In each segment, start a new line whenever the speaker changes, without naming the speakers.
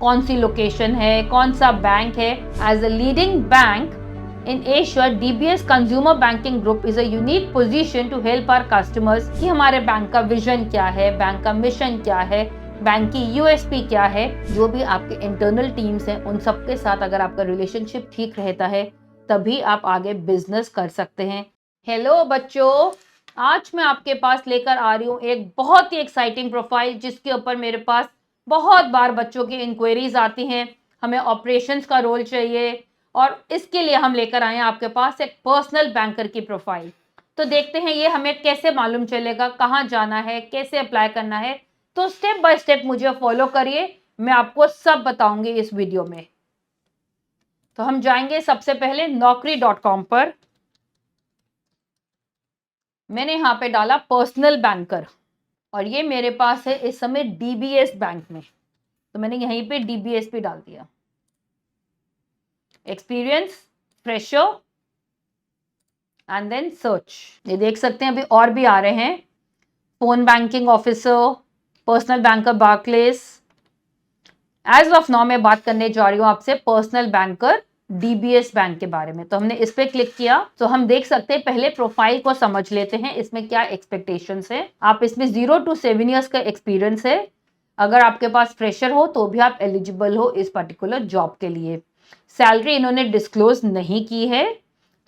कौन सी लोकेशन है, कौन सा बैंक है। As a leading bank in Asia, DBS consumer banking group is a unique position to help our customers कि हमारे बैंक का विजन क्या है, बैंक का मिशन क्या है, बैंक की यूएसपी क्या है। जो भी आपके इंटरनल टीम्स हैं उन सबके साथ अगर आपका रिलेशनशिप ठीक रहता है तभी आप आगे बिजनेस कर सकते हैं। हेलो बच्चों, आज मैं आपके पास लेकर आ रही हूँ एक बहुत ही एक्साइटिंग प्रोफाइल जिसके ऊपर मेरे पास बहुत बार बच्चों की इंक्वायरीज आती हैं। हमें ऑपरेशंस का रोल चाहिए और इसके लिए हम लेकर आए हैं आपके पास एक पर्सनल बैंकर की प्रोफाइल। तो देखते हैं ये हमें कैसे मालूम चलेगा, कहाँ जाना है, कैसे अप्लाई करना है। तो स्टेप बाय स्टेप मुझे फॉलो करिए, मैं आपको सब बताऊंगी इस वीडियो में। तो हम जाएंगे सबसे पहले naukri.com पर। मैंने यहाँ पे डाला पर्सनल बैंकर और ये मेरे पास है इस समय डीबीएस बैंक में, तो मैंने यहीं पे डीबीएस पे डाल दिया। Experience, fresher and then search. ये देख सकते हैं अभी और भी आ रहे हैं। Phone banking officer, personal banker Barclays. As of now मैं बात करने जा रही हूँ आपसे पर्सनल बैंकर डीबीएस बैंक के बारे में। तो हमने इस पे क्लिक किया तो हम देख सकते हैं, पहले प्रोफाइल को समझ लेते हैं इसमें क्या एक्सपेक्टेशंस है। आप इसमें 0 to 7 ईयर्स का एक्सपीरियंस है। अगर आपके पास फ्रेशर हो तो भी आप एलिजिबल हो इस पर्टिकुलर जॉब के लिए। सैलरी इन्होंने डिस्क्लोज नहीं की है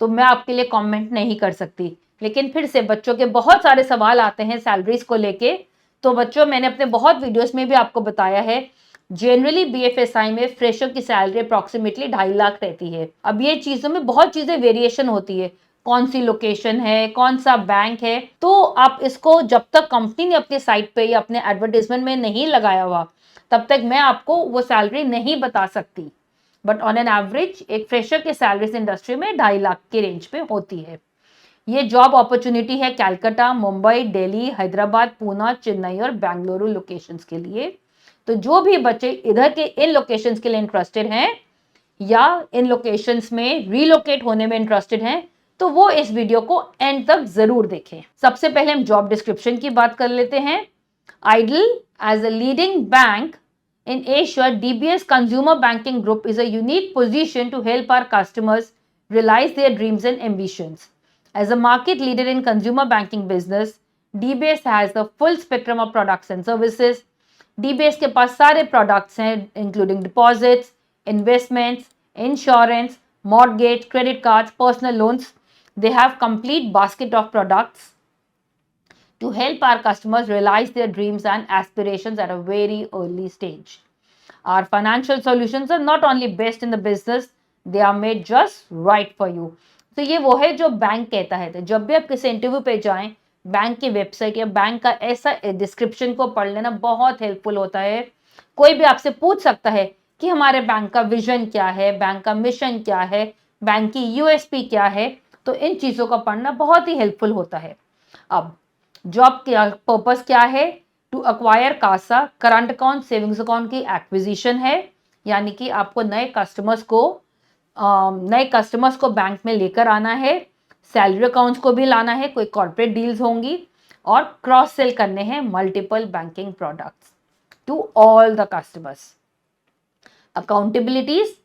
तो मैं आपके लिए कमेंट नहीं कर सकती, लेकिन फिर से बच्चों के बहुत सारे सवाल आते हैं सैलरीज को लेके। तो बच्चों, मैंने अपने बहुत वीडियोस में भी आपको बताया है, जनरली बीएफएसआई में फ्रेशर की सैलरी अप्रॉक्सीमेटली 2.5 लाख रहती है। अब ये चीजों में बहुत चीजें वेरिएशन होती है, कौन सी लोकेशन है, कौन सा बैंक है। तो आप इसको जब तक कंपनी ने अपनी साइट पे या अपने एडवर्टाइजमेंट में नहीं लगाया हुआ तब तक मैं आपको वो सैलरी नहीं बता सकती। बट ऑन एन एवरेज एक फ्रेशर की सैलरी इस इंडस्ट्री में 2.5 लाख के रेंज पे होती है। ये जॉब अपॉर्चुनिटी है कैलकाटा, मुंबई, दिल्ली, हैदराबाद, पूना, चेन्नई और बेंगलुरु लोकेशंस के लिए। तो जो भी बच्चे इधर के इन लोकेशंस के लिए इंटरेस्टेड हैं या इन लोकेशंस में रीलोकेट होने में इंटरेस्टेड हैं तो वो इस वीडियो को एंड तक जरूर देखें। सबसे पहले हम जॉब डिस्क्रिप्शन की बात कर लेते हैं। Ideal as a leading bank in Asia, DBS Consumer Banking Group is a unique position to help our customers realize their dreams and ambitions. As a market leader in consumer banking business, DBS has the full spectrum of products and services. DBS के पास सारे products हैं, including deposits, investments, insurance, mortgage, credit cards, personal loans. They have complete basket of products to help our customers realize their dreams and aspirations at a very early stage. Our financial solutions are not only best in the business, they are made just right for you. तो ये वो है जो bank कहता है। तो जब भी आप किसी इंटरव्यू पे जाएं, बैंक की वेबसाइट या बैंक का ऐसा डिस्क्रिप्शन को पढ़ लेना बहुत हेल्पफुल होता है। कोई भी आपसे पूछ सकता है कि हमारे बैंक का विजन क्या है, बैंक का मिशन क्या है, बैंक की यूएसपी क्या है। तो इन चीजों का पढ़ना बहुत ही हेल्पफुल होता है। अब जॉब क्या पर्पस क्या है? To acquire CASA, current account, savings account की एक्विजिशन है, यानी कि आपको नए कस्टमर्स को बैंक में लेकर आना है। सैलरी अकाउंट्स को भी लाना है, कोई कॉर्पोरेट डील्स होंगी और क्रॉस सेल करने हैं multiple banking products to all the customers. Accountabilities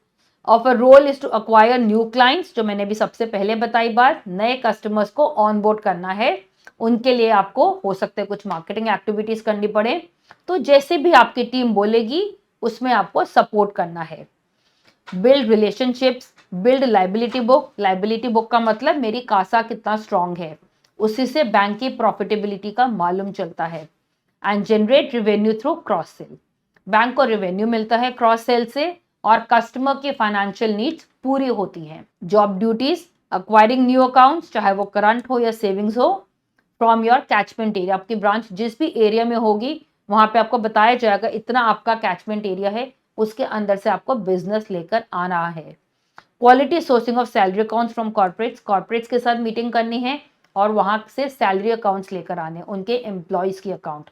of a role is to acquire new clients, जो मैंने भी सबसे पहले बताई बात, नए कस्टमर्स को ऑनबोर्ड करना है। उनके लिए आपको हो सकता है कुछ मार्केटिंग एक्टिविटीज करनी पड़े, तो जैसे भी आपकी टीम बोलेगी उसमें आपको सपोर्ट करना है। Build relationships, build liability book. Liability book का मतलब मेरी कासा कितना स्ट्रांग है, उसी से बैंक की प्रॉफिटेबिलिटी का मालूम चलता है। And generate revenue through cross sell. Bank को रेवेन्यू मिलता है क्रॉस सेल से और कस्टमर की फाइनेंशियल नीड्स पूरी होती हैं। Job duties, acquiring new accounts, चाहे वो करंट हो या सेविंग्स हो, फ्रॉम योर कैचमेंट एरिया। आपकी ब्रांच जिस भी एरिया में होगी वहां पे आपको बताया जाएगा इतना आपका कैचमेंट एरिया है, उसके अंदर से आपको बिजनेस लेकर आना है। Quality sourcing of salary accounts from corporates के साथ मीटिंग करनी है और वहां से सैलरी अकाउंट्स लेकर आने, उनके एम्प्लॉयज की अकाउंट।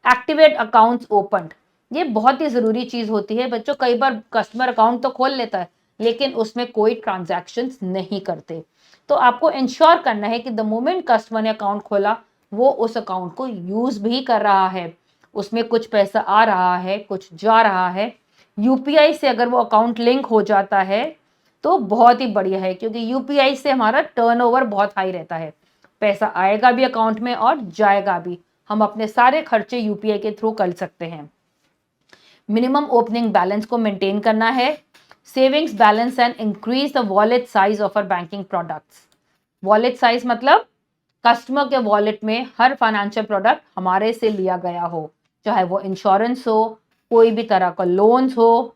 एक्टिवेट अकाउंट्स ओपन, ये बहुत ही जरूरी चीज होती है बच्चों। कई बार कस्टमर अकाउंट तो खोल लेता है लेकिन उसमें कोई ट्रांजैक्शंस नहीं करते, तो आपको इंश्योर करना है कि द मोमेंट कस्टमर ने अकाउंट खोला वो उस अकाउंट को यूज भी कर रहा है, उसमें कुछ पैसा आ रहा है, कुछ जा रहा है, यूपीआई से अगर वो अकाउंट लिंक हो जाता है तो बहुत ही बढ़िया है, क्योंकि यूपीआई से हमारा टर्नओवर बहुत हाई रहता है, पैसा आएगा भी अकाउंट में और जाएगा भी, हम अपने सारे खर्चे यूपीआई के थ्रू कर सकते हैं। मिनिमम ओपनिंग बैलेंस को मेंटेन करना है, savings balance and increase the wallet size of our banking products. Wallet size मतलब कस्टमर के वॉलेट में हर फाइनेंशियल प्रोडक्ट हमारे से लिया गया हो, चाहे वो इंश्योरेंस हो, कोई भी तरह का लोन्स हो,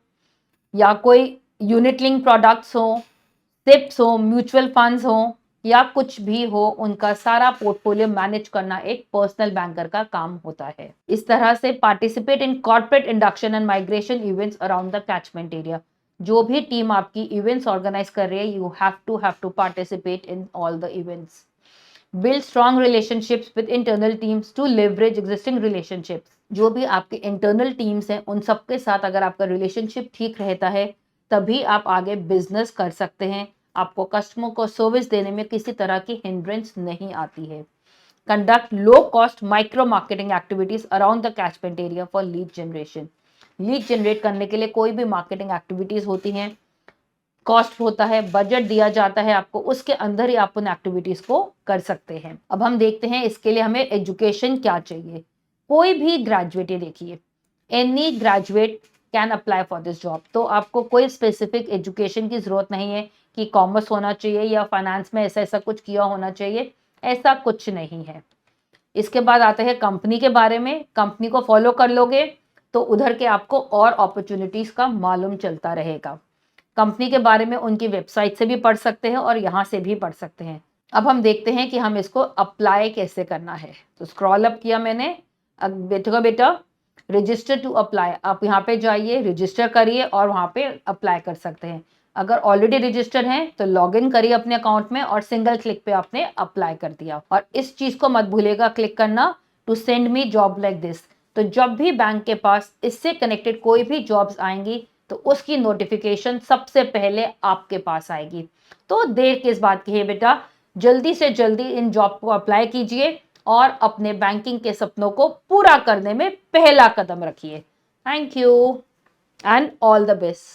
या कोई यूनिट लिंक प्रोडक्ट्स हो, सिप्स हो, म्यूचुअल फंड्स हो, या कुछ भी हो, उनका सारा पोर्टफोलियो मैनेज करना एक पर्सनल बैंकर का काम होता है। इस तरह से participate in corporate induction and migration events around the catchment area. जो भी टीम आपकी इवेंट्स ऑर्गेनाइज कर रही है, you have to participate in all the events. Build strong relationships with internal teams to leverage existing relationships. जो भी आपके internal teams हैं उन सबके साथ अगर आपका रिलेशनशिप ठीक रहता है, तभी आप आगे बिजनेस कर सकते हैं, आपको कस्टमर को सर्विस देने में किसी तरह की हिंड्रेंस नहीं आती है। Conduct low cost micro marketing activities around the catchment area for lead generation. Lead generate करने के लिए कोई भी मार्केटिंग एक्टिविटीज होती हैं, कॉस्ट होता है, बजट दिया जाता है आपको, उसके अंदर ही आप उन एक्टिविटीज को कर सकते हैं। अब हम देखते हैं इसके लिए हमें एजुकेशन क्या चाहिए। कोई भी ग्रेजुएट, ये देखिए, any graduate can apply for this job. तो आपको कोई स्पेसिफिक एजुकेशन की जरूरत नहीं है कि कॉमर्स होना चाहिए या फाइनेंस में ऐसा ऐसा कुछ किया होना चाहिए, ऐसा कुछ नहीं है। इसके बाद आते हैं कंपनी के बारे में। कंपनी को फॉलो कर लोगे तो उधर के आपको और अपॉर्चुनिटीज का मालूम चलता रहेगा। कंपनी के बारे में उनकी वेबसाइट से भी पढ़ सकते हैं और यहाँ से भी पढ़ सकते हैं। अब हम देखते हैं कि हम इसको अप्लाई कैसे करना है। तो स्क्रॉल अप किया मैंने, अब बेटा रजिस्टर टू अप्लाई, आप यहाँ पे जाइए, रजिस्टर करिए और वहाँ पे अप्लाई कर सकते हैं। अगर ऑलरेडी रजिस्टर हैं तो लॉग इन करिए अपने अकाउंट में और सिंगल क्लिक पे आपने अप्लाई कर दिया। और इस चीज को मत भूलिएगा क्लिक करना, to send me job like this. तो जब भी बैंक के पास इससे कनेक्टेड कोई भी जॉब्स आएंगी तो उसकी नोटिफिकेशन सबसे पहले आपके पास आएगी। तो देर किस बात की है बेटा, जल्दी से जल्दी इन जॉब को अप्लाई कीजिए और अपने बैंकिंग के सपनों को पूरा करने में पहला कदम रखिए। Thank you and all the best.